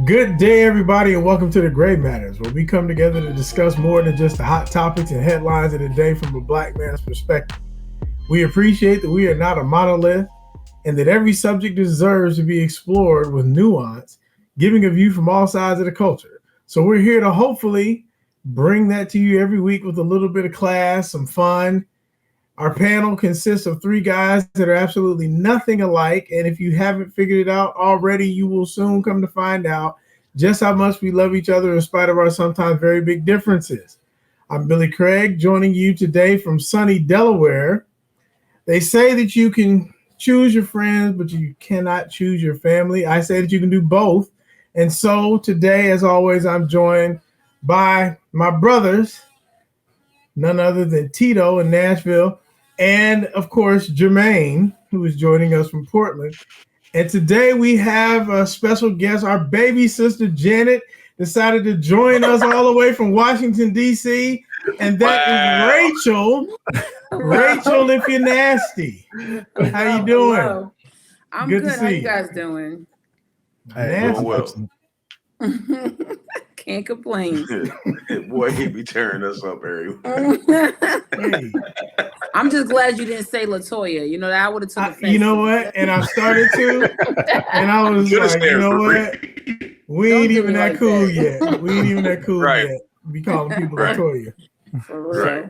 Good day, everybody, and welcome to the Gray Matters, where we come together to discuss more than just the hot topics and headlines of the day from a black man's perspective. We appreciate that we are not a monolith and that every subject deserves to be explored with nuance, giving a view from all sides of the culture. So we're here to hopefully bring that to you every week with a little bit of class, some fun. Our panel consists of three guys that are absolutely nothing alike. And if you haven't figured it out already, you will soon come to find out just how much we love each other in spite of our sometimes very big differences. I'm Billy Craig, joining you today from sunny Delaware. They say that you can choose your friends, but you cannot choose your family. I say that you can do both. And so today, as always, I'm joined by my brothers, none other than Tito in Nashville, and of course, Jermaine, who is joining us from Portland. And today we have a special guest. Our baby sister, Janet, decided to join us all the way from Washington, D.C. And that is Rachel. Rachel, if you're nasty. How you doing? Hello. I'm good. How you guys doing? Hey, well. Can't complain. Boy, he be tearing us up, Harry. Hey. I'm just glad you didn't say Latoya. You know, that would have took offense. You know what? And I started to, and I was like, you know what? We ain't even that cool yet. We ain't even that cool yet. Be calling people Latoya. For real. Right.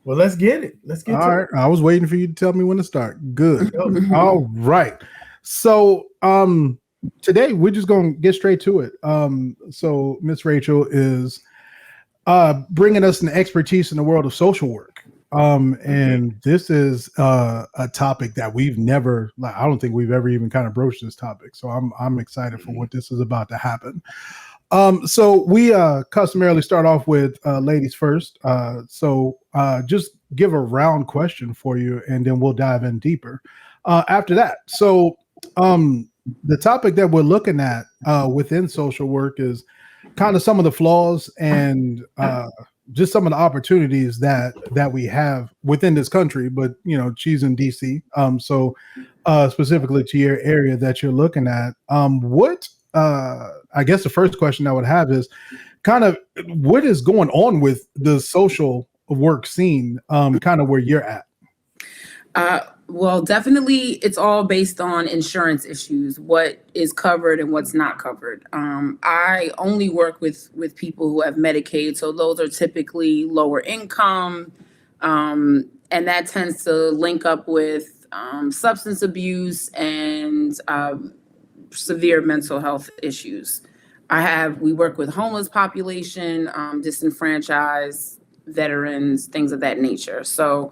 Well, let's get it. Let's get All right. I was waiting for you to tell me when to start. Good. All right. So, today we're just going to get straight to it. So Miss Rachel is bringing us an expertise in the world of social work. And this is a topic that we've never, I don't think we've ever even kind of broached this topic. So I'm excited for what this is about to happen. So we customarily start off with ladies first. So just give a round question for you, and then we'll dive in deeper after that. So the topic that we're looking at within social work is kind of some of the flaws and just some of the opportunities that we have within this country. But you know, she's in DC, so specifically to your area that you're looking at, what I guess the first question I would have is kind of what is going on with the social work scene, kind of where you're at. Well, definitely it's all based on insurance issues, what is covered and what's not covered. I only work with people who have Medicaid, so those are typically lower income, and that tends to link up with substance abuse and severe mental health issues. We work with homeless population, disenfranchised veterans, things of that nature. So,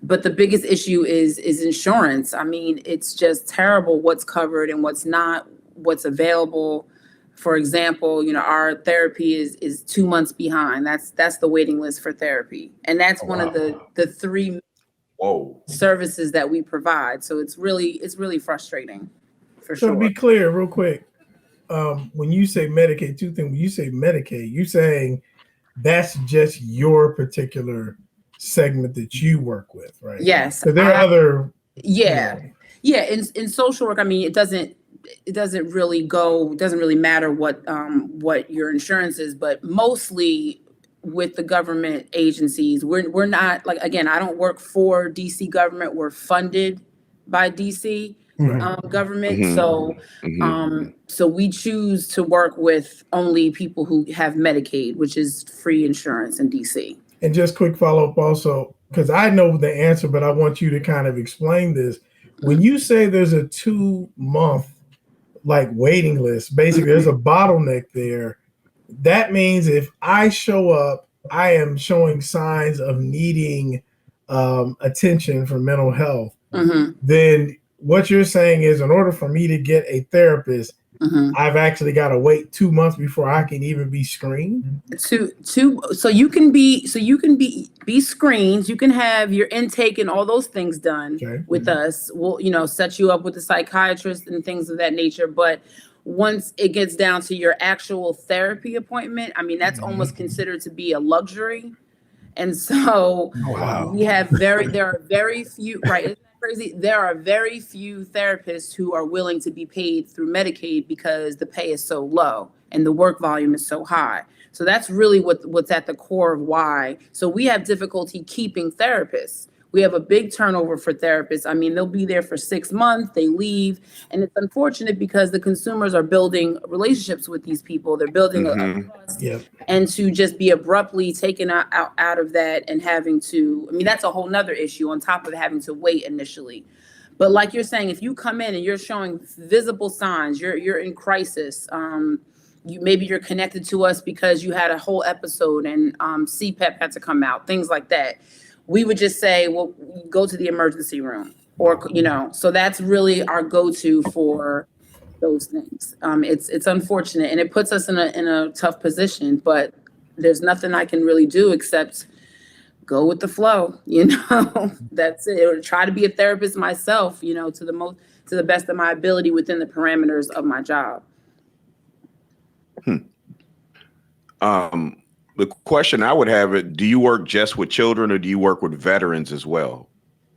but the biggest issue is insurance. I mean, it's just terrible what's covered and what's not, what's available. For example, you know, our therapy is 2 months behind. That's the waiting list for therapy. And that's one of the three services that we provide. So it's really frustrating for sure. So to be clear, real quick, when you say Medicaid, two things. When you say Medicaid, you're saying that's just your particular segment that you work with, right? Yes. So there are other. Yeah. Yeah. In social work, I mean, it doesn't really matter what your insurance is, but mostly with the government agencies, we're not, like, again, I don't work for DC government. We're funded by DC government. Mm-hmm. So we choose to work with only people who have Medicaid, which is free insurance in DC. And just quick follow-up also, because I know the answer, but I want you to kind of explain this. When you say there's a 2-month like waiting list, basically there's a bottleneck there. That means if I show up, I am showing signs of needing attention for mental health. Then what you're saying is, in order for me to get a therapist, I've actually got to wait 2 months before I can even be screened. So you can be screened. You can have your intake and all those things done with us. We'll, you know, set you up with a psychiatrist and things of that nature. But once it gets down to your actual therapy appointment, I mean, that's almost considered to be a luxury. And so there are very few, right? crazy? There are very few therapists who are willing to be paid through Medicaid because the pay is so low and the work volume is so high. So that's really what's at the core of why. So we have difficulty keeping therapists. We have a big turnover for therapists. I mean, they'll be there for 6 months, they leave. And it's unfortunate because the consumers are building relationships with these people. They're building a trust. Yep. And to just be abruptly taken out of that and having to, I mean, that's a whole nother issue on top of having to wait initially. But like you're saying, if you come in and you're showing visible signs, you're in crisis, maybe you're connected to us because you had a whole episode and CPAP had to come out, things like that. We would just say, well, go to the emergency room, or, you know, so that's really our go-to for those things. It's unfortunate and it puts us in a tough position, but there's nothing I can really do except go with the flow, you know. That's it. Or try to be a therapist myself, you know, to the best of my ability within the parameters of my job. The question I would have it, do you work just with children or do you work with veterans as well?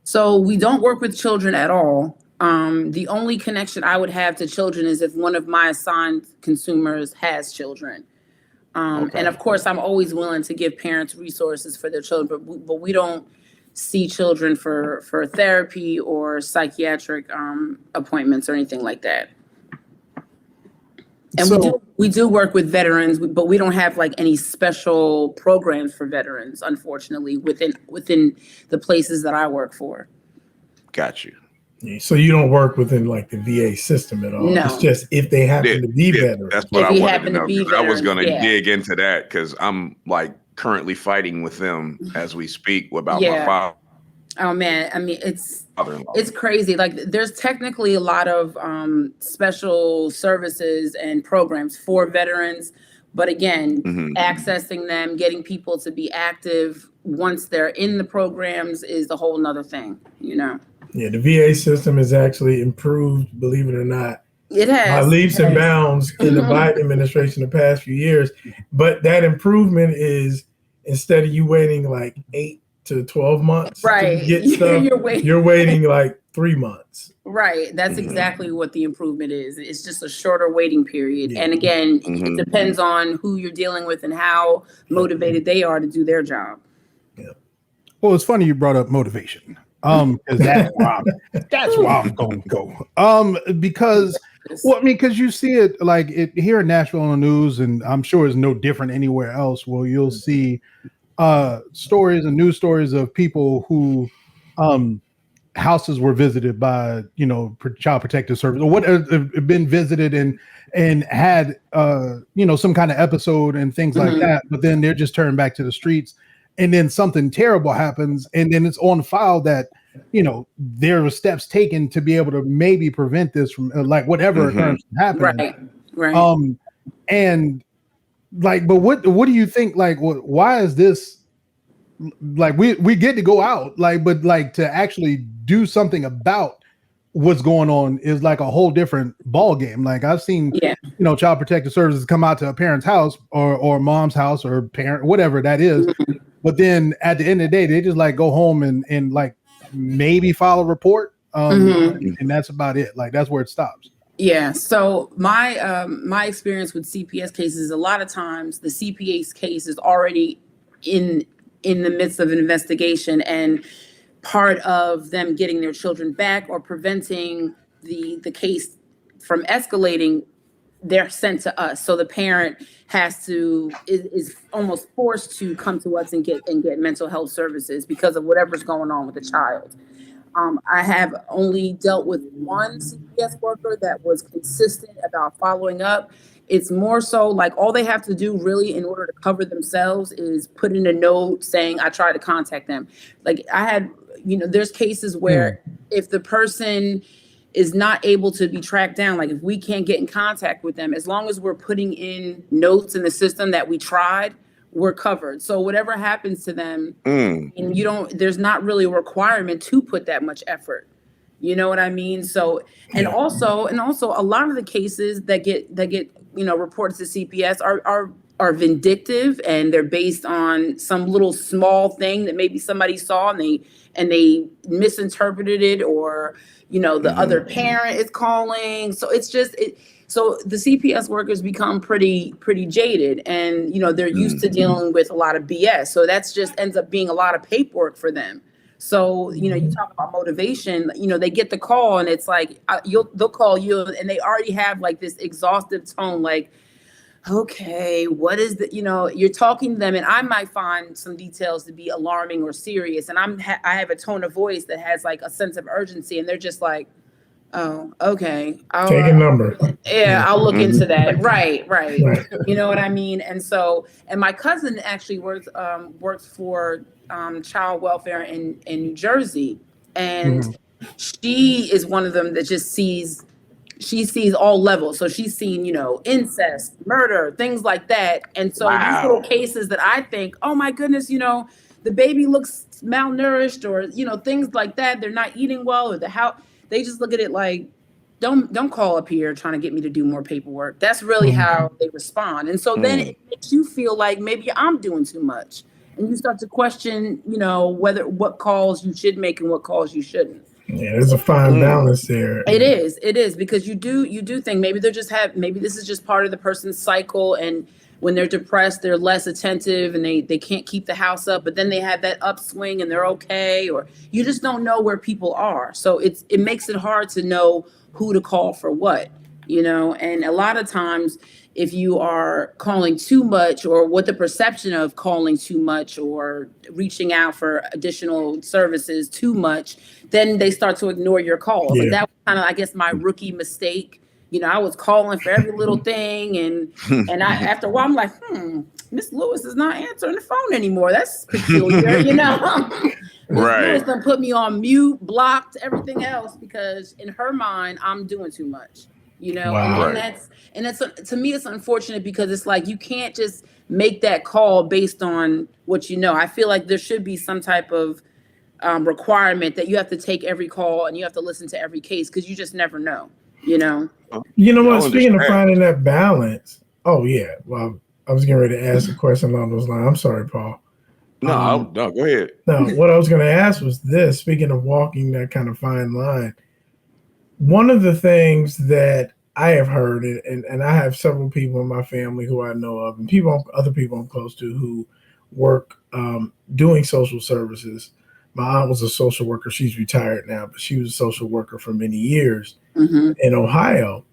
So we don't work with children at all. The only connection I would have to children is if one of my assigned consumers has children. And of course, I'm always willing to give parents resources for their children, but we don't see children for therapy or psychiatric appointments or anything like that. And we do work with veterans, but we don't have like any special programs for veterans, unfortunately, within the places that I work for. Got you. So you don't work within like the VA system at all. No. It's just if they happen to be veterans. That's what If I you wanted happen to to know. be 'Cause I was veterans, going to yeah. dig into that because I'm like currently fighting with them as we speak about Yeah. my Oh man, I mean, it's father-in-law. crazy. Like there's technically a lot of special services and programs for veterans, but again, accessing them, getting people to be active once they're in the programs is a whole nother thing, you know. Yeah, the VA system has actually improved, believe it or not, It has by leaps and bounds in the Biden administration the past few years. But that improvement is, instead of you waiting like 8 to 12 months Right. to get stuff, you're waiting like 3 months. Right. That's exactly what the improvement is. It's just a shorter waiting period. Yeah. And again, it depends on who you're dealing with and how motivated they are to do their job. Yeah. Well, it's funny you brought up motivation. Because that's where I'm going to go. Because because you see it like here in Nashville on the news, and I'm sure it's no different anywhere else. Well, you'll see stories and news stories of people who houses were visited by Child Protective Service or what have been visited and had some kind of episode and things like that, but then they're just turned back to the streets. And then something terrible happens, and then it's on file that there were steps taken to be able to maybe prevent this from like whatever occurrence from happening. Right. And like, but what do you think? Like, why is this? Like, we get to go out, like, but like to actually do something about what's going on is like a whole different ball game. Like I've seen, Child Protective Services come out to a parent's house or mom's house or parent, whatever that is. But then at the end of the day, they just like go home and like maybe file a report. And that's about it. Like that's where it stops. Yeah. So my experience with CPS cases, a lot of times the CPS case is already in the midst of an investigation, and part of them getting their children back or preventing the case from escalating, they're sent to us. So the parent is almost forced to come to us and get mental health services because of whatever's going on with the child. I have only dealt with one CPS worker that was consistent about following up. It's more so like all they have to do really in order to cover themselves is put in a note saying, I tried to contact them. Like I had, there's cases where if the person is not able to be tracked down, like if we can't get in contact with them, as long as we're putting in notes in the system that we tried, we're covered. So whatever happens to them, and there's not really a requirement to put that much effort. You know what I mean? So, and also a lot of the cases that get reported to CPS are vindictive, and they're based on some little small thing that maybe somebody saw and and they misinterpreted it, or the other parent is calling. So it's just so the CPS workers become pretty jaded, and they're used to dealing with a lot of BS. So that's just ends up being a lot of paperwork for them. So, you talk about motivation, they get the call and it's like, they'll call you and they already have like this exhaustive tone, like, okay, what is you're talking to them, and I might find some details to be alarming or serious. And I have a tone of voice that has like a sense of urgency, and they're just like, oh, okay. Take a number. Yeah, I'll look into that. Right. You know what I mean? And so, and my cousin actually works for child welfare in New Jersey, and she is one of them that just sees all levels. So she's seen, incest, murder, things like that. And so these little cases that I think, oh my goodness, the baby looks malnourished, or things like that. They're not eating well, or they just look at it like, don't call up here trying to get me to do more paperwork. That's really how they respond. And so then it makes you feel like maybe I'm doing too much. And you start to question, what calls you should make and what calls you shouldn't. Yeah, there's a fine balance there. It is because you do think maybe maybe this is just part of the person's cycle, and when they're depressed, they're less attentive and they can't keep the house up, but then they have that upswing and they're okay, or you just don't know where people are. So it makes it hard to know who to call for what, and a lot of times if you are calling too much, or what the perception of calling too much or reaching out for additional services too much, then they start to ignore your calls. Yeah. And that was kind of, I guess, my rookie mistake. I was calling for every little thing, and I after a while I'm like, Miss Lewis is not answering the phone anymore. That's peculiar, Miss Lewis done put me on mute, blocked everything else, because in her mind I'm doing too much. Wow. And that's to me, it's unfortunate, because it's like you can't just make that call based on what I feel like there should be some type of requirement that you have to take every call and you have to listen to every case, because you just never know. What? Speaking of finding that balance. Oh yeah. Well, I was getting ready to ask a question along those lines. I'm sorry, Paul. No, go ahead. No, what I was going to ask was this. Speaking of walking that kind of fine line, one of the things that I have heard, and I have several people in my family who I know of, and other people I'm close to who work doing social services. My aunt was a social worker. She's retired now, but she was a social worker for many years in Ohio.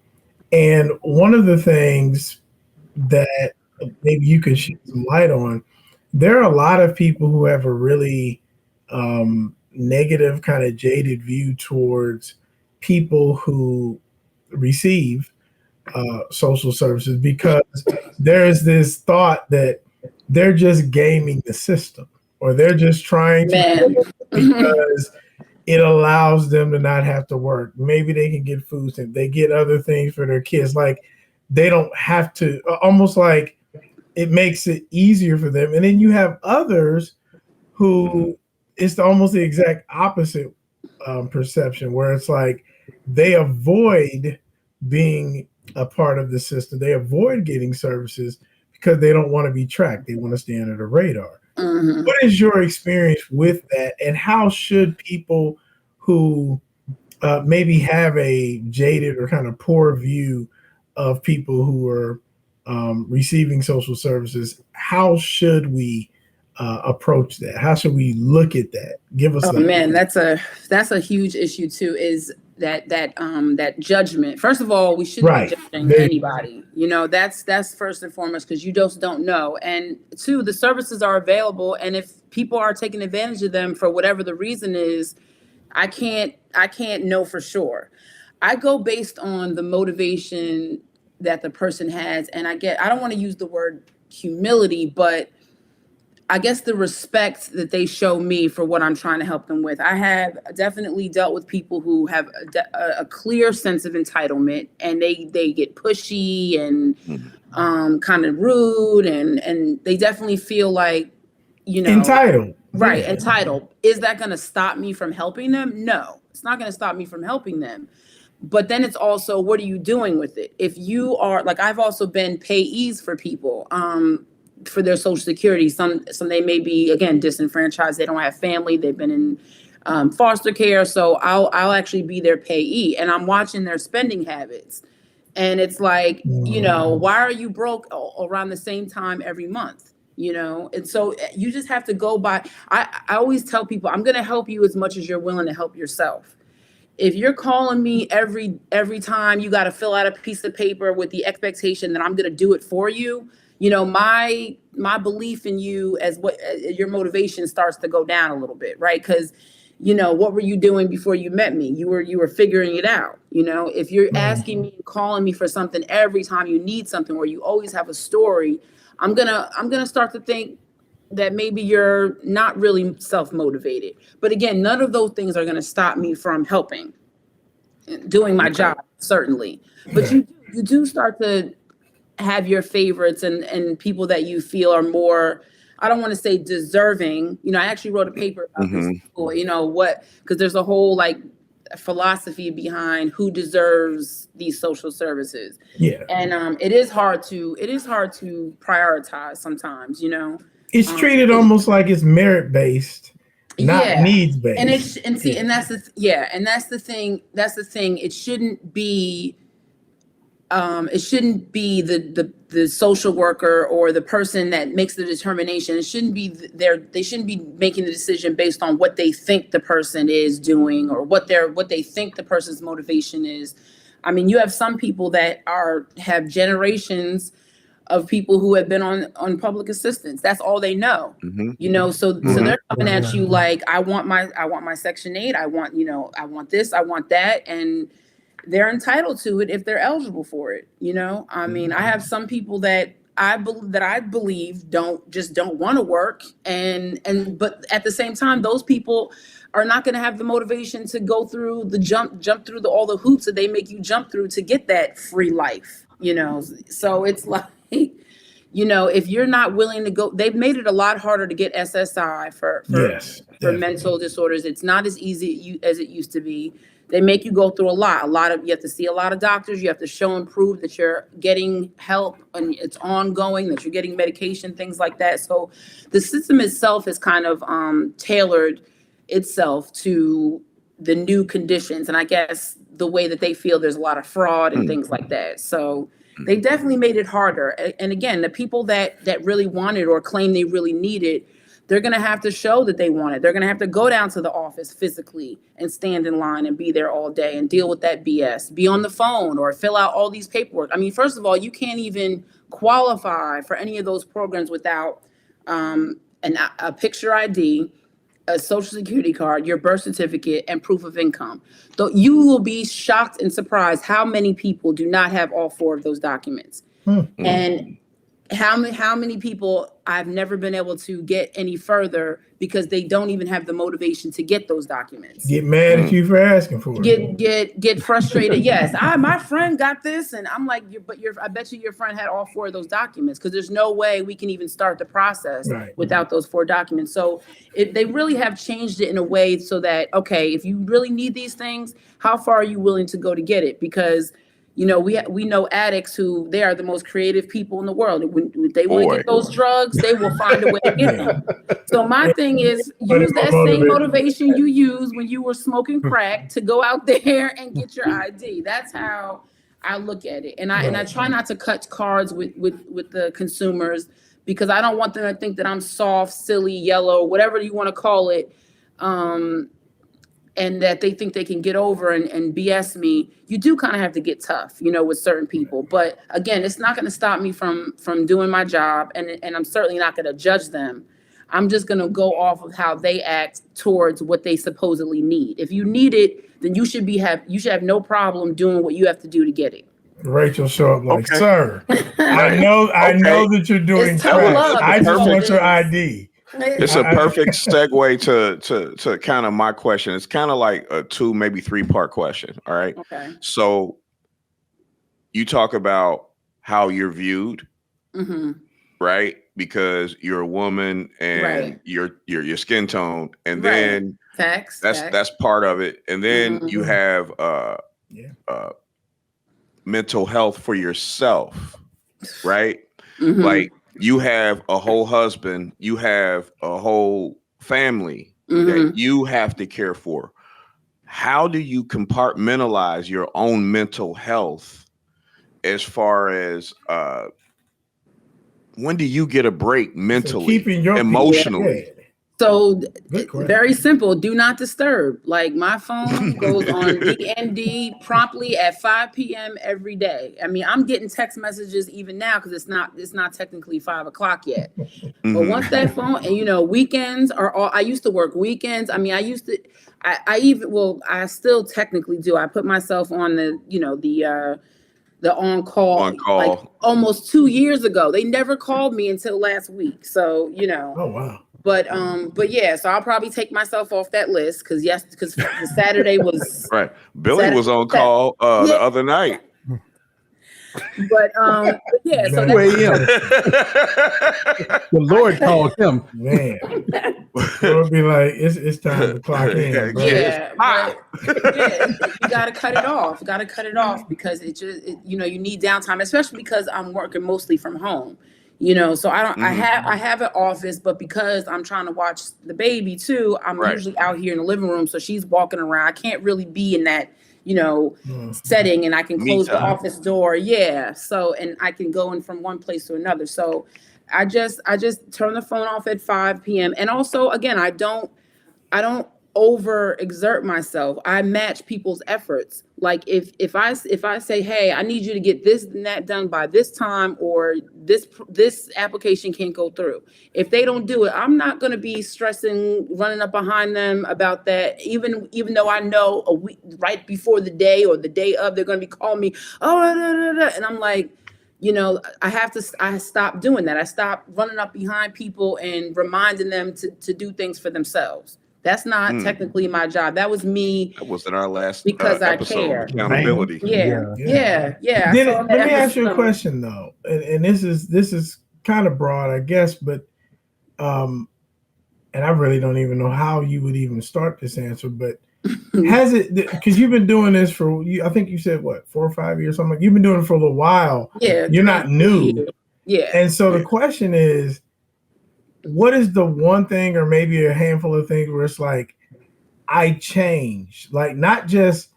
And one of the things that maybe you could shed some light on, there are a lot of people who have a really negative, kind of jaded view towards people who receive social services, because there is this thought that they're just gaming the system, or they're just trying to because it allows them to not have to work. Maybe they can get food stamps, they get other things for their kids, like they don't have to, almost like it makes it easier for them. And then you have others who it's almost the exact opposite perception, where it's like they avoid being a part of the system. They avoid getting services because they don't want to be tracked. They want to stay under the radar. What is your experience with that? And how should people who maybe have a jaded or kind of poor view of people who are receiving social services, how should we approach that? How should we look at that? Give us that's a huge issue too, is that judgment. First of all, we shouldn't be judging anybody. That's first and foremost, because you just don't know. And two, the services are available, and if people are taking advantage of them for whatever the reason is, I can't know for sure. I go based on the motivation that the person has, and I don't want to use the word humility, but I guess the respect that they show me for what I'm trying to help them with. I have definitely dealt with people who have a clear sense of entitlement, and they get pushy and kind of rude, and they definitely feel like, entitled. Right, entitled. Is that going to stop me from helping them? No, it's not going to stop me from helping them. But then it's also, what are you doing with it? If you are, like, I've also been payees for people, for their Social Security. Some they may be, again, disenfranchised. They don't have family. They've been in foster care. So I'll actually be their payee, and I'm watching their spending habits. And it's like, why are you broke around the same time every month? And so you just have to go by. I always tell people, I'm going to help you as much as you're willing to help yourself. If you're calling me every time you got to fill out a piece of paper with the expectation that I'm going to do it for you, my belief in you as what your motivation starts to go down a little bit, right? Because what were you doing before you met me? You were figuring it out. If you're asking me and calling me for something every time you need something, or you always have a story, I'm gonna start to think that maybe you're not really self-motivated. But again, none of those things are going to stop me from helping, doing my job, certainly. But you do start to have your favorites and people that you feel are more, I don't want to say deserving. I actually wrote a paper about this, because there's a whole philosophy behind who deserves these social services. Yeah. And it is hard to prioritize sometimes, It's treated almost like it's merit based, not needs based. And that's the thing. It shouldn't be. It shouldn't be the social worker or the person that makes the determination. It shouldn't be they shouldn't be making the decision based on what they think the person is doing or what they think the person's motivation is. I mean, you have some people that have generations of people who have been on public assistance. That's all they know. So they're coming at you like, I want my Section 8. I want this, I want that. And they're entitled to it if they're eligible for it. I mean, I have some people that I believe don't want to work. But at the same time, those people are not going to have the motivation to go through the jump through all the hoops that they make you jump through to get that free life, So it's like, if you're not willing to go, they've made it a lot harder to get SSI for mental disorders. It's not as easy as it used to be. They make you go through a lot you have to see a lot of doctors. You have to show and prove that you're getting help and it's ongoing, that you're getting medication, things like that. So the system itself has kind of tailored itself to the new conditions. And I guess the way that they feel there's a lot of fraud and things like that. So they definitely made it harder. And again, the people that really want it or claim they really need it, they're going to have to show that they want it. They're going to have to go down to the office physically and stand in line and be there all day and deal with that BS, be on the phone or fill out all these paperwork. I mean, first of all, you can't even qualify for any of those programs without a picture ID, a social security card, your birth certificate, and proof of income. Though you will be shocked and surprised how many people do not have all four of those documents. And how many people I've never been able to get any further because they don't even have the motivation to get those documents. Get mad at you for asking for it. Get frustrated. Yes, my friend got this, and I'm like, I bet you your friend had all four of those documents, because there's no way we can even start the process without those four documents. So they really have changed it in a way so that, okay, if you really need these things, how far are you willing to go to get it? Because we know addicts who they are the most creative people in the world. When they want to get those drugs, they will find a way to get them. So my thing is, use that same motivation you used when you were smoking crack to go out there and get your ID. That's how I look at it. And I try not to cut cards with the consumers, because I don't want them to think that I'm soft, silly, yellow, whatever you want to call it. And that they think they can get over and BS me. You do kind of have to get tough, with certain people. But again, it's not going to stop me from doing my job. And I'm certainly not going to judge them. I'm just going to go off of how they act towards what they supposedly need. If you need it, then you should have no problem doing what you have to do to get it. Rachel show up like, sir, I know that you're doing crack. I just want your ID. It's a perfect segue to kind of my question. It's kind of like a 2, maybe 3-part question. All right. Okay. So you talk about how you're viewed, right? Because you're a woman and your skin tone, and then facts. That's part of it. And then you have mental health for yourself, right? Like, you have a whole husband, you have a whole family, that you have to care for. How do you compartmentalize your own mental health as far as when do you get a break mentally, keeping your emotionally? So very simple. Do not disturb. Like my phone goes on DND promptly at 5 p.m. every day. I mean, I'm getting text messages even now because it's not technically 5 o'clock yet. But once that phone, and weekends are all. I used to work weekends. I mean, I still technically do. I put myself on the on call like almost 2 years ago. They never called me until last week. So Oh wow. But yeah, so I'll probably take myself off that list because Saturday was right. Billy was on call the other night. But yeah, so the Lord called him. Man, it would be like it's time to clock in. Bro. Yeah, you gotta cut it off. Got to cut it off because you need downtime, especially because I'm working mostly from home. So I don't. I have an office, but because I'm trying to watch the baby too, I'm usually out here in the living room. So she's walking around. I can't really be in that setting, and I can close the office door. Yeah. So and I can go in from one place to another. So I just turn the phone off at 5 p.m. And also, again, I don't overexert myself. I match people's efforts. Like if I say, hey, I need you to get this and that done by this time, or this application can't go through. If they don't do it, I'm not going to be stressing, running up behind them about that. Even though I know a week right before the day or the day of, they're going to be calling me, and I'm like, I stopped doing that. I stopped running up behind people and reminding them to do things for themselves. That's not technically my job. That was me. That was in our last because episode. I care. Accountability. Yeah. Let me ask you a question though, and this is kind of broad, I guess, but and I really don't even know how you would even start this answer, but has it, because you've been doing this for, I think you said what, 4 or 5 years, something like, you've been doing it for a little while. Yeah, you're not new. Yeah, and so the question is, what is the one thing or maybe a handful of things where it's like, I changed, like not just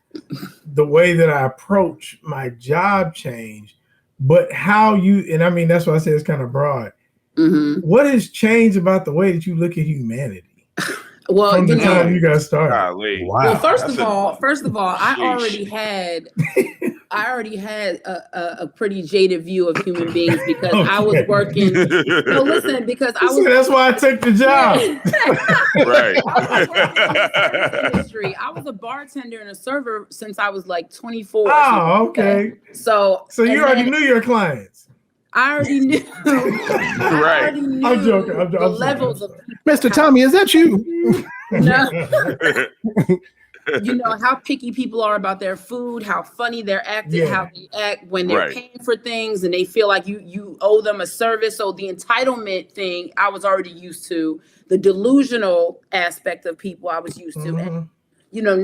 the way that I approach my job changed, but how you, and I mean, that's why I say it's kind of broad. What has changed about the way that you look at humanity? Well, from the time you got started. Wow. Well, first of all, I already had a pretty jaded view of human beings because I was working. No, listen, because I was. That's why I took the job. Right. I was working in the industry. I was a bartender and a server since I was like 24. Oh, okay. So you already knew your clients. I already knew. Right. I'm joking. I'm the levels of people. Mr. Tommy, is that you? No. How picky people are about their food, how funny they're acting, how they act when they're paying for things and they feel like you owe them a service. So the entitlement thing, I was already used to. The delusional aspect of people I was used to. And,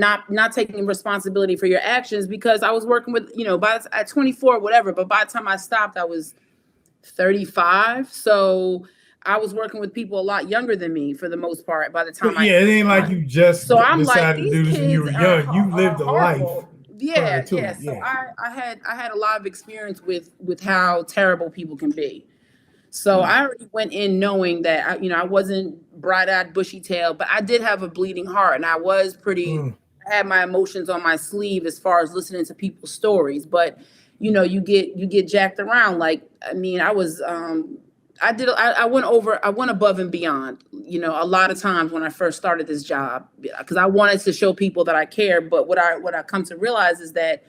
not taking responsibility for your actions, because I was working with, at 24, whatever, but by the time I stopped, I was 35. So I was working with people a lot younger than me for the most part. By the time it ain't like you just decided to do this when you were young. You lived a life. Yeah. So I had a lot of experience with how terrible people can be. So I already went in knowing that I wasn't bright-eyed, bushy-tailed, but I did have a bleeding heart, and I was pretty. I had my emotions on my sleeve as far as listening to people's stories. But you get jacked around. Like, I mean, I was. I went above and beyond, a lot of times when I first started this job, because I wanted to show people that I care. But what I come to realize is that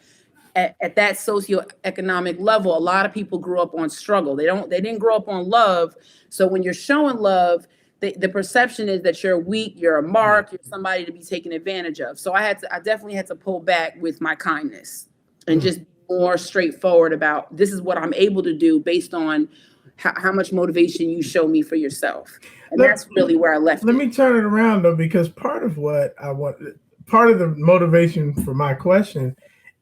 at that socioeconomic level, a lot of people grew up on struggle. They didn't grow up on love. So when you're showing love, the perception is that you're weak, you're a mark, you're somebody to be taken advantage of. So I definitely had to pull back with my kindness and just be more straightforward about, this is what I'm able to do based on how much motivation you show me for yourself. And that's really where I left. Let me turn it around though, because part of the motivation for my question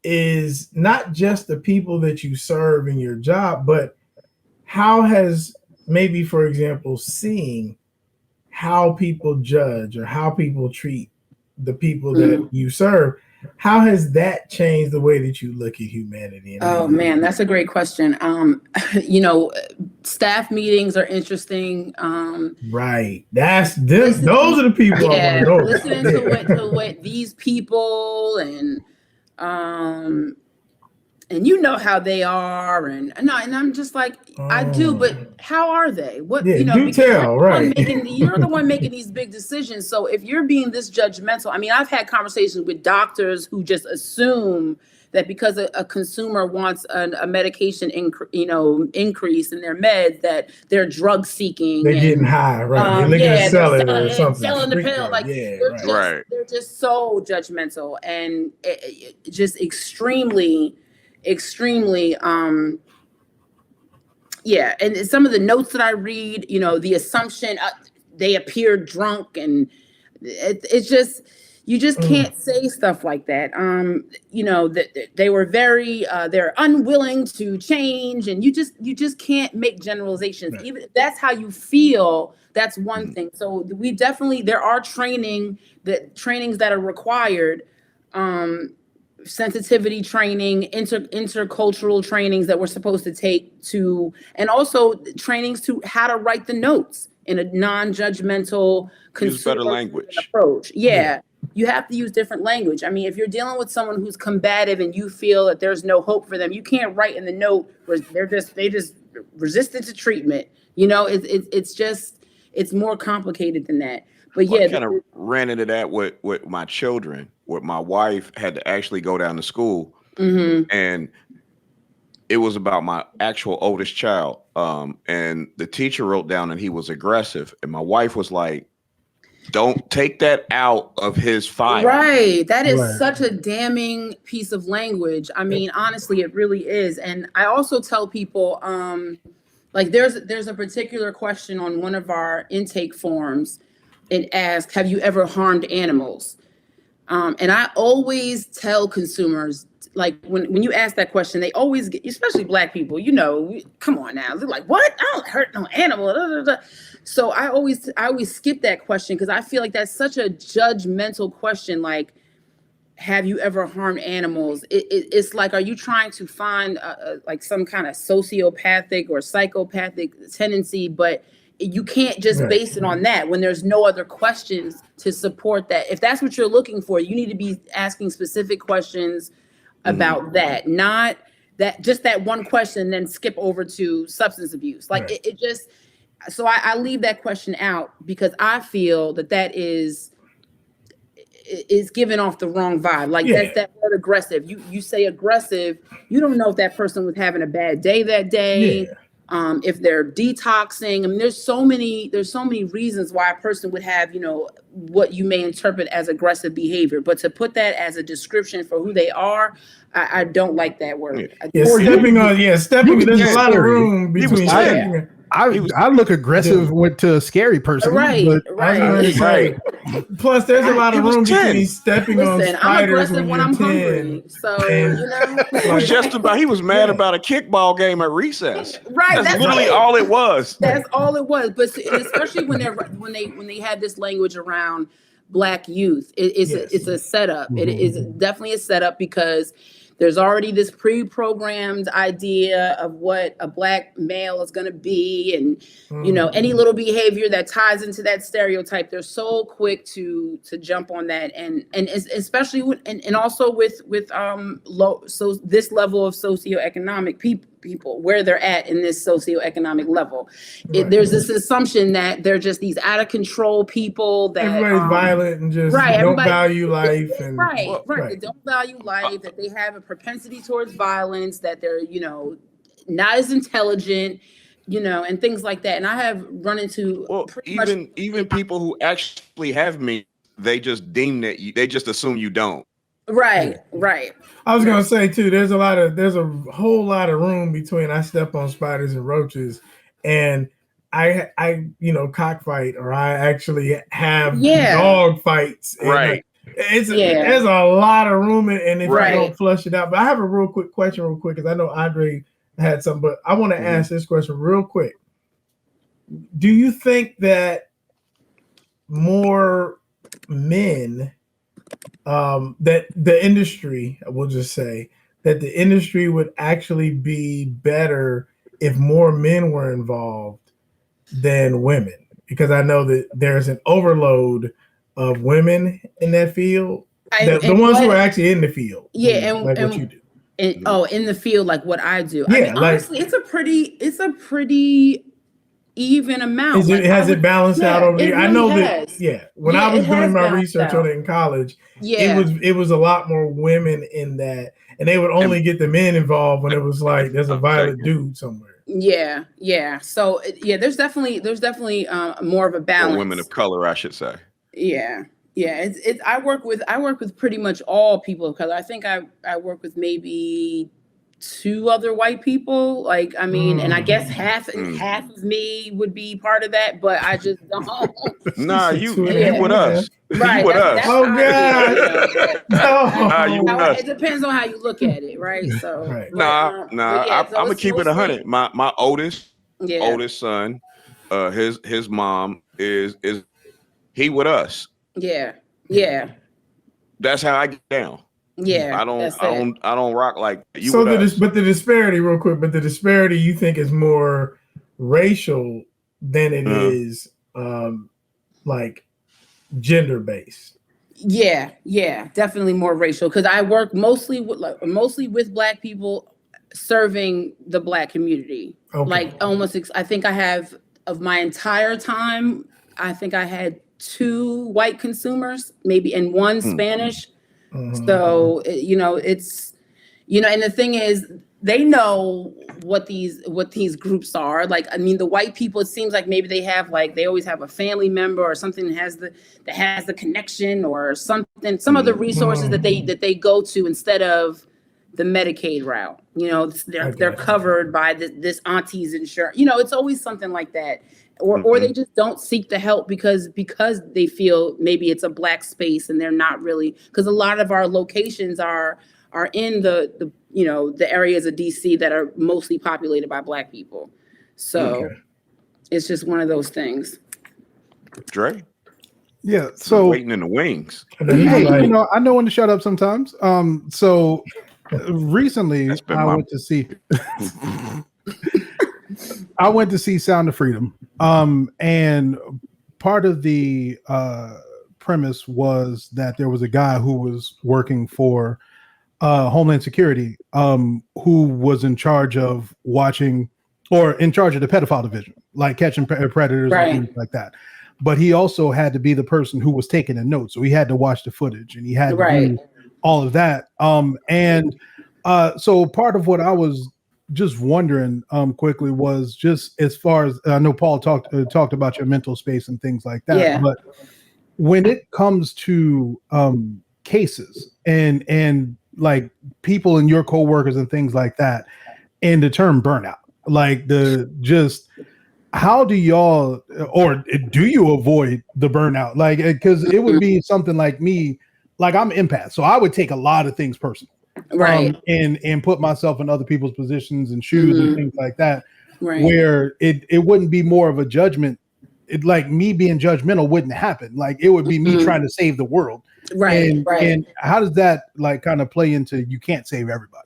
is not just the people that you serve in your job, but how has maybe, for example, seeing how people judge or how people treat the people that you serve. How has that changed the way that you look at humanity? Oh man, that's a great question. Staff meetings are interesting. Right. That's them. Those are the people. Yeah, I want to listening to what these people and you know how they are, and I'm just like, I do, but how are they? What do tell, right? You're the one making these big decisions. So if you're being this judgmental, I mean, I've had conversations with doctors who just assume that because a consumer wants a medication increase in their meds, that they're drug seeking. They're getting high, right? They're selling it or something. Selling the pill, like they're just so judgmental and just extremely. And some of the notes that I read, the assumption they appear drunk, and it's just, you just can't say stuff like that. That they were very they're unwilling to change, and you just can't make generalizations. Right. Even if that's how you feel, that's one thing. So there are trainings that are required, sensitivity training, intercultural trainings that we're supposed to take and also trainings to how to write the notes in a non-judgmental, use better language approach. Yeah. You have to use different language. I mean, if you're dealing with someone who's combative and you feel that there's no hope for them, you can't write in the note where they just resistant to treatment. It's more complicated than that. But I kind of ran into that with my children, where my wife had to actually go down to school, and it was about my actual oldest child. And the teacher wrote down that he was aggressive, and my wife was like, "Don't take that out of his file." Right. That is such a damning piece of language. I mean, honestly, it really is. And I also tell people, like there's a particular question on one of our intake forms. It asks, have you ever harmed animals? And I always tell consumers, like when you ask that question, they always get, especially Black people, come on now. They're like, what? I don't hurt no animal. Da, da, da. So I always skip that question because I feel like that's such a judgmental question. Like, have you ever harmed animals? It's like, are you trying to find like some kind of sociopathic or psychopathic tendency? But you can't just base it on that when there's no other questions to support that. If that's what you're looking for, you need to be asking specific questions about that, not that just that one question and then skip over to substance abuse. Like it just, so I leave that question out because I feel that is giving off the wrong vibe. Like that's that word aggressive. You say aggressive, you don't know if that person was having a bad day that day. Yeah. If they're detoxing. I mean, there's so many reasons why a person would have, what you may interpret as aggressive behavior. But to put that as a description for who they are, I don't like that word. Stepping. There's a lot of room between. I look aggressive to a scary person. Right. Plus, there's a lot of room between stepping on spiders. I'm aggressive when I'm hungry. So, he was mad about a kickball game at recess. Right. That's literally all it was. That's all it was. But especially when they have this language around Black youth, it's a setup. It is definitely a setup because there's already this pre-programmed idea of what a Black male is going to be. And, any little behavior that ties into that stereotype, they're so quick to jump on that. And especially and also with this level of socioeconomic people, where they're at in this socioeconomic level. There's this assumption that they're just these out of control people that everybody's violent and just don't value life. And, They don't value life, that they have a propensity towards violence, that they're, not as intelligent, and things like that. And I have run into even people who actually have me, they just deem that they just assume you don't. Right. I was gonna say too, there's a whole lot of room between I step on spiders and roaches and I cockfight, or I actually have dog fights. Right. There's a lot of room, and if you don't flush it out. But I have a real quick question, because I know Andre had some, but I want to ask this question real quick. Do you think that more men, that the industry, we'll just say that the industry would actually be better if more men were involved than women, because I know that there's an overload of women in that field. The ones who are actually in the field, yeah, like what you do. In the field, like what I do. Yeah, I mean, like, honestly, it's a pretty even amount. Like, has it balanced out over it here? really I know has. that. Yeah, when I was doing my research on it in college, Yeah, it was a lot more women in that, and they would only get the men involved when it was like there's a violent dude somewhere. Yeah. So yeah, there's definitely more of a balance. Or women of color, I should say. Yeah. It's I work with pretty much all people of color. I think I work with maybe 2 other white people. Like, I mean, and I guess half of me would be part of that, but I just don't. Nah, you with us. Right. You with us. Oh God. It depends on how you look at it, right? So right. I'm gonna keep it 100. My oldest son, his mom is he with us. Yeah. That's how I get down. Yeah. I don't rock like you. So but the disparity, real quick, you think is more racial than it is like gender based. Yeah, definitely more racial, because I work mostly with Black people serving the Black community. Okay. Like, almost, I think I have, of my entire time, I think I had 2 white consumers, maybe, and 1 Spanish. Mm-hmm. So, it's, and the thing is, they know what these groups are. Like, I mean, the white people, it seems like maybe they always have a family member or something that has the connection or something, some other resources that they go to instead of the Medicaid route. They're covered by this auntie's insurance. It's always something like that. Or they just don't seek the help because they feel maybe it's a Black space and they're not really, because a lot of our locations are in the areas of DC that are mostly populated by Black people. So it's just one of those things. Dre? Yeah. So waiting in the wings. Hey, I know when to shut up sometimes. So recently I went to see Sound of Freedom. And part of the premise was that there was a guy who was working for Homeland Security, who was in charge of watching, or in charge of the pedophile division, like catching predators and things like that. But he also had to be the person who was taking the notes. So he had to watch the footage and he had to do all of that. So part of what I was just wondering quickly was just as far as I know Paul talked about your mental space and things like that. But when it comes to cases and like people and your coworkers and things like that, and the term burnout, like how do y'all, or do you avoid the burnout? Like, because it would be something like me, like I'm an empath, so I would take a lot of things personal, and put myself in other people's positions and shoes and things like that, where it wouldn't be more of a judgment. Like me being judgmental wouldn't happen. Like it would be me trying to save the world. And how does that like kind of play into you can't save everybody?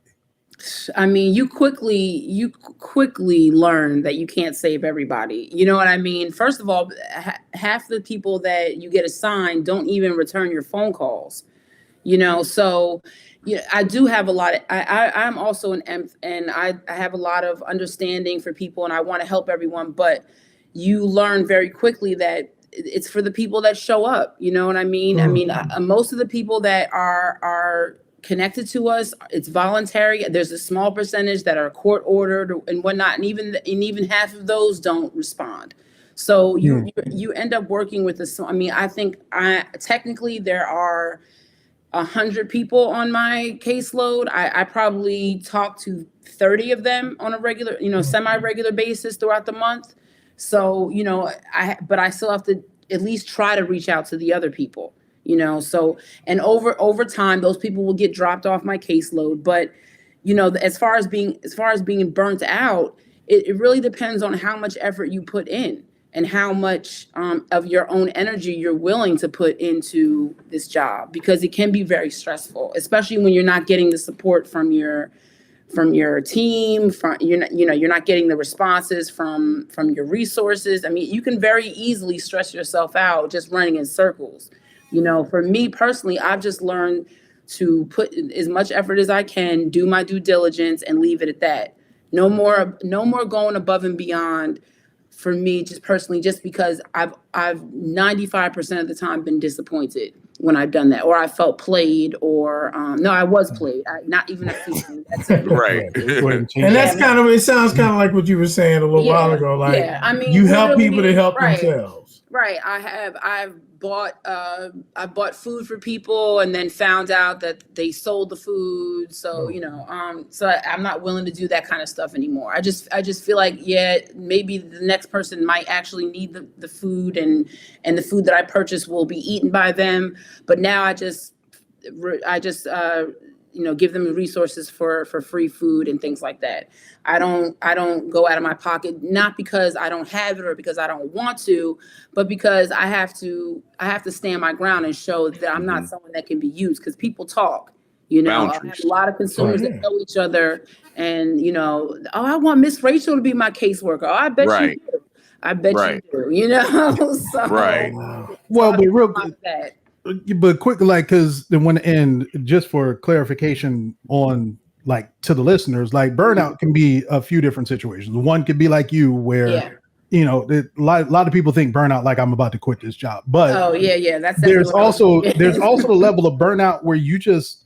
I mean, you quickly learn that you can't save everybody. You know what I mean? First of all, half the people that you get assigned don't even return your phone calls. So I do have a lot of, I'm also an empath, and I have a lot of understanding for people, and I want to help everyone, but you learn very quickly that it's for the people that show up. You know what I mean? I mean, most of the people that are connected to us, it's voluntary. There's a small percentage that are court ordered and whatnot, and even half of those don't respond. So you end up working with this. I mean, I think technically there are 100 people on my caseload. I probably talk to 30 of them on a regular, semi-regular basis throughout the month. So, but I still have to at least try to reach out to the other people, so, and over time, those people will get dropped off my caseload. But, as far as being burnt out, it really depends on how much effort you put in. and how much of your own energy you're willing to put into this job, because it can be very stressful, especially when you're not getting the support from your team, from you're not getting the responses from your resources. I mean, you can very easily stress yourself out just running in circles. For me personally, I've just learned to put as much effort as I can, do my due diligence, and leave it at that. No more going above and beyond for me, just personally, just because I've 95% of the time been disappointed when I've done that, or I felt played, or no, I was played. Not even a feeling. That's it. Right. And that's kind of, it sounds kind of like what you were saying a little while ago. Like, I mean, you help people to help right, themselves. Right. I've bought food for people and then found out that they sold the food. So, so I'm not willing to do that kind of stuff anymore. I just feel like, maybe the next person might actually need the food, and the food that I purchase will be eaten by them. But now I just give them resources for free food and things like that. I don't go out of my pocket, not because I don't have it or because I don't want to, but because I have to stand my ground and show that I'm not someone that can be used, because people talk. I have a lot of consumers that know each other, and I want Miss Rachel to be my caseworker. Oh, I bet you do. I bet you do. So, right. Well, but real quick. But quick, like, because and just for clarification on, like, to the listeners, like, burnout can be a few different situations. One could be like you, where a lot of people think burnout like I'm about to quit this job, but there's also the level of burnout where you just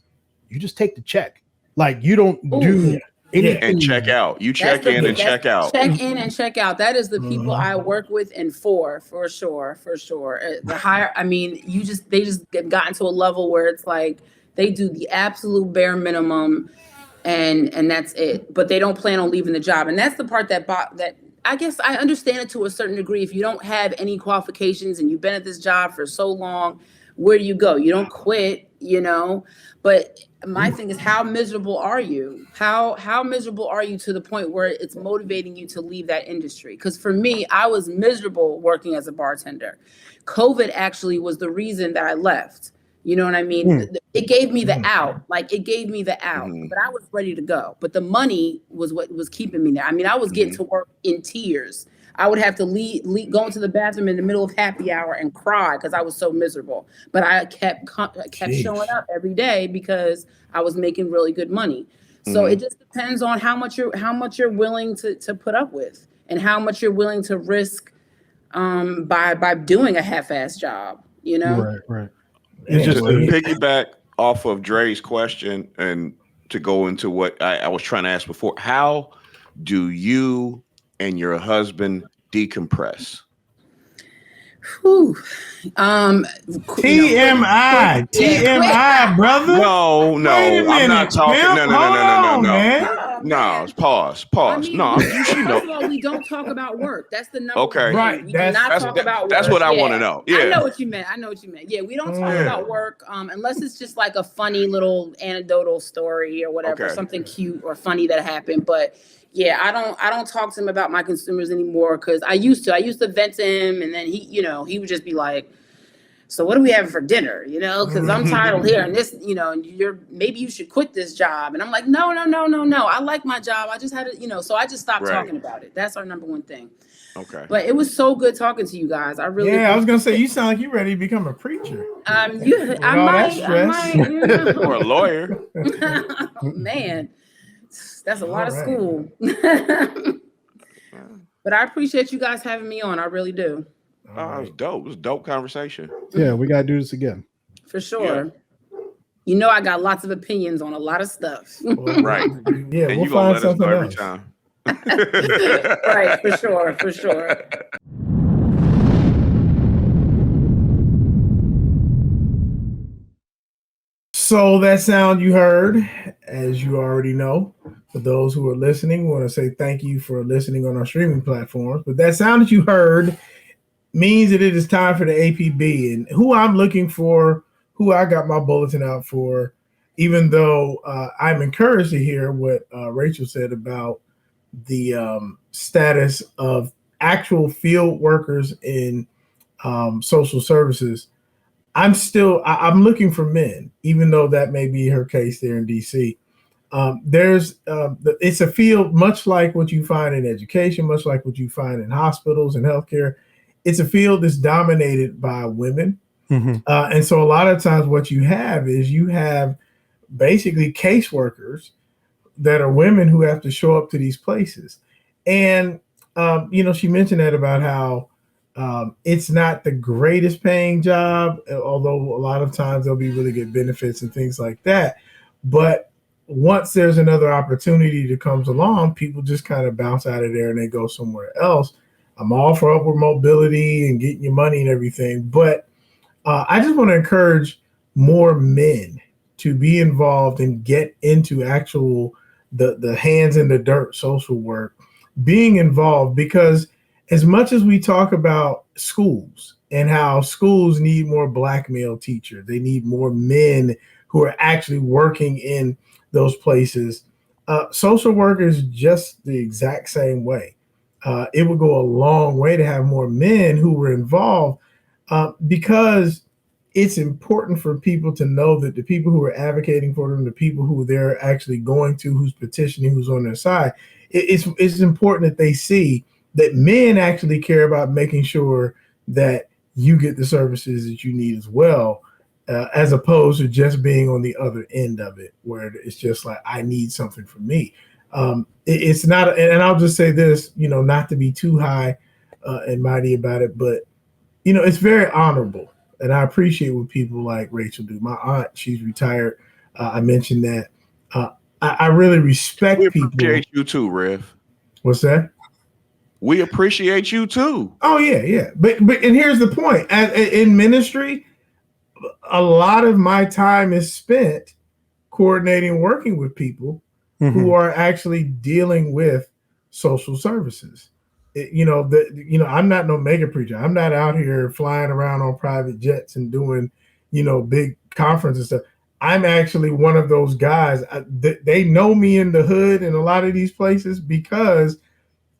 take the check, like you don't do anything and check out. You check in and check out. Check in and check out. That is the people I work with and for sure. The higher, I mean, they just get gotten to a level where it's like they do the absolute bare minimum, and that's it. But they don't plan on leaving the job, and that's the part that I guess I understand it to a certain degree. If you don't have any qualifications and you've been at this job for so long, where do you go? You don't quit, But my thing is, how miserable are you? How miserable are you to the point where it's motivating you to leave that industry? Because for me, I was miserable working as a bartender. COVID actually was the reason that I left. You know what I mean? It gave me the out. Like, it gave me the out. But I was ready to go. But the money was what was keeping me there. I mean, I was getting to work in tears. I would have to go into the bathroom in the middle of happy hour and cry because I was so miserable. But I kept showing up every day because I was making really good money. So it just depends on how much you're willing to put up with, and how much you're willing to risk by doing a half-ass job. Right. It's just to piggyback off of Dre's question and to go into what I was trying to ask before. How do you and your husband decompress? TMI, brother. No, I'm not talking. No. No, pause. I mean, no, first of all, we don't talk about work. That's the number. Okay, right. We do not talk about work. That's what I want to know. Yeah, I know what you meant. Yeah, we don't talk about work unless it's just like a funny little anecdotal story or whatever, something cute or funny that happened. But yeah, I don't talk to him about my consumers anymore, because I used to vent to him, and then he would just be like, so what are we having for dinner? Because I'm tired of hearing this, and maybe you should quit this job. And I'm like, no. I like my job. I just had to, so I just stopped talking about it. That's our number one thing. Okay. But it was so good talking to you guys. I really. Yeah, I was gonna say, you sound like you're ready to become a preacher. I might, or a lawyer. Oh, man, that's a lot of school. But I appreciate you guys having me on. I really do. It was dope. It was a dope conversation. Yeah, we gotta do this again. For sure. Yeah. I got lots of opinions on a lot of stuff. Right. Yeah, and we'll find something else every time. Right, for sure. So that sound you heard, as you already know, for those who are listening, we want to say thank you for listening on our streaming platforms. But that sound that you heard means that it is time for the APB, and who I'm looking for, who I got my bulletin out for, even though I'm encouraged to hear what Rachel said about the status of actual field workers in social services, I'm looking for men, even though that may be her case there in DC. It's a field much like what you find in education, much like what you find in hospitals and healthcare. It's a field that's dominated by women. Mm-hmm. And so a lot of times what you have basically caseworkers that are women who have to show up to these places. And, she mentioned that about how it's not the greatest paying job, although a lot of times there'll be really good benefits and things like that. But once there's another opportunity that comes along, people just kind of bounce out of there and they go somewhere else. I'm all for upward mobility and getting your money and everything, but I just want to encourage more men to be involved and get into the hands in the dirt social work, being involved, because as much as we talk about schools and how schools need more Black male teachers, they need more men who are actually working in those places. Social work is just the exact same way. It would go a long way to have more men who were involved, because it's important for people to know that the people who are advocating for them, the people who they're actually going to, who's petitioning, who's on their side, it's important that they see that men actually care about making sure that you get the services that you need as well, as opposed to just being on the other end of it, where it's just like, I need something from me. It's not, and I'll just say this, not to be too high and mighty about it, but it's very honorable. And I appreciate what people like Rachel do. My aunt, she's retired. I mentioned that. I really respect people. We appreciate you too, Rev. What's that? We appreciate you too. Oh, yeah. But and here's the point. In ministry, a lot of my time is spent coordinating, working with people who are actually dealing with social services. I'm not no mega preacher. I'm not out here flying around on private jets and doing, big conferences and stuff. I'm actually one of those guys. They know me in the hood in a lot of these places because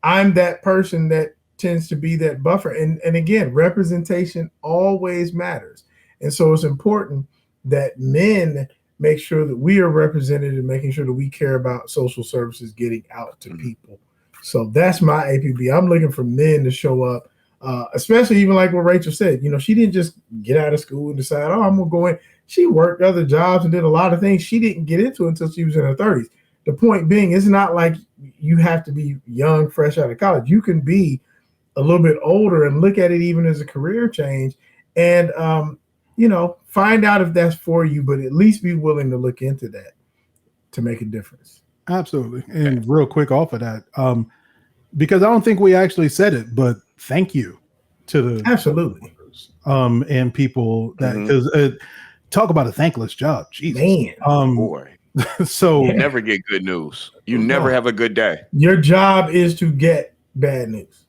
I'm that person that tends to be that buffer. And again, representation always matters. And so it's important that men make sure that we are represented and making sure that we care about social services getting out to people. So that's my APB. I'm looking for men to show up, especially even like what Rachel said. She didn't just get out of school and decide, I'm going to go in. She worked other jobs and did a lot of things she didn't get into until she was in her 30s. The point being, it's not like you have to be young, fresh out of college. You can be a little bit older and look at it even as a career change and, find out if that's for you, but at least be willing to look into that to make a difference. Absolutely. And real quick off of that, because I don't think we actually said it, but thank you to the absolutely and people that because talk about a thankless job. Jesus. Man. Boy. So you never get good news. You never have a good day. Your job is to get bad news.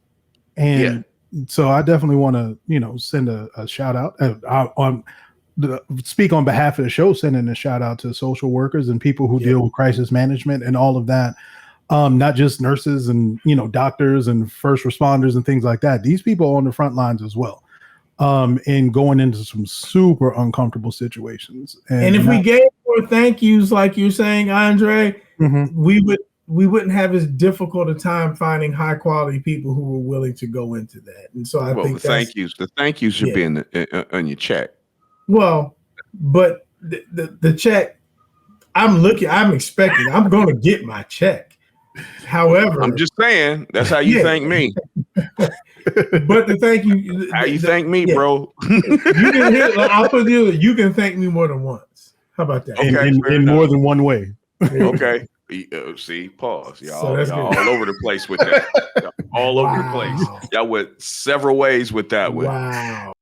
And so I definitely want to, send a shout out speak on behalf of the show, sending a shout out to social workers and people who deal with crisis management and all of that. Not just nurses and, doctors and first responders and things like that. These people are on the front lines as well. And going into some super uncomfortable situations. And if we gave more thank yous, like you're saying, Andre, we wouldn't have as difficult a time finding high quality people who were willing to go into that. And so I think the thank yous should be on your check. Well, but the check, I'm expecting, I'm going to get my check. However, I'm just saying, that's how you thank me. But the thank you, how you thank me, bro. I'll put you can thank me more than once. How about that? Okay, in more than one way. Okay. See, pause. Y'all all over the place with that. All over the place. Y'all went several ways with that one. Wow.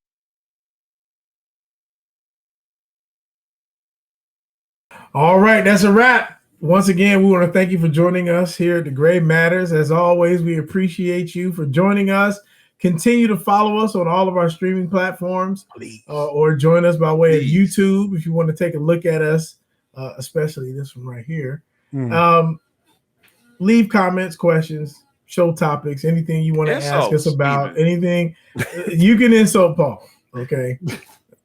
All right, that's a wrap. Once again, we want to thank you for joining us here at The Gray Matters. As always, we appreciate you for joining us. Continue to follow us on all of our streaming platforms, or join us by way of YouTube if you want to take a look at us, especially this one right here. Leave comments, questions, show topics, anything you want to ask us about, even. anything, you can insult Paul. Okay,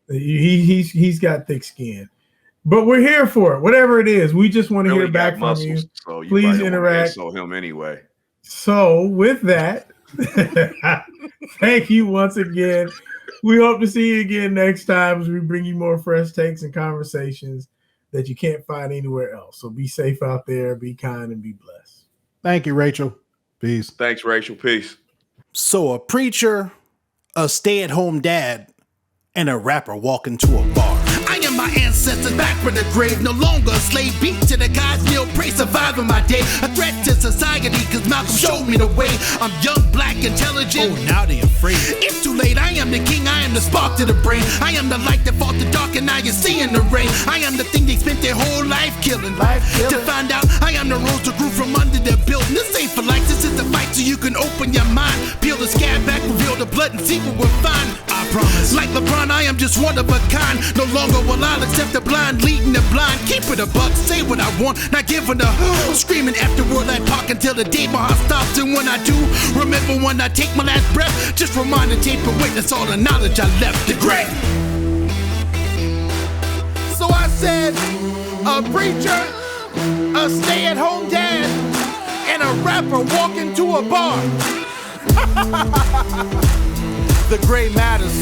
he's got thick skin, but we're here for it. Whatever it is, we just want to hear back from you. So you please interact. Insult him anyway. So with that, thank you once again. We hope to see you again next time as we bring you more fresh takes and conversations that you can't find anywhere else. So be safe out there, be kind, and be blessed. Thank you, Rachel. Peace. Thanks, Rachel. Peace. So a preacher, a stay-at-home dad, and a rapper walk into a bar. I am my ancestors back from the grave, no longer a slave, beat to the gods, kneel, pray, surviving my day. A threat to society, cause Malcolm showed me the way. I'm young, black, intelligent. Oh, now they afraid. It's too late, I am the king, I am the spark to the brain. I am the light that fought the dark and now you're seeing the rain. I am the thing they spent their whole life killing. To find out, I am the rose that grew from under their building. This ain't for life, this is the fight so you can open your mind. Peel the scab back, reveal the blood and see what we'll find. I promise. Like LeBron, I am just one of a kind. No longer will I accept the blind, leading the blind. Keep it a buck, say what I want, not giving a screaming after word I park until the day my heart stops. And when I do, remember when I take my last breath, just remind the tape and witness all the knowledge I left the grave. So I said, a preacher, a stay-at-home dad, and a rapper walk into a bar. The gray matters.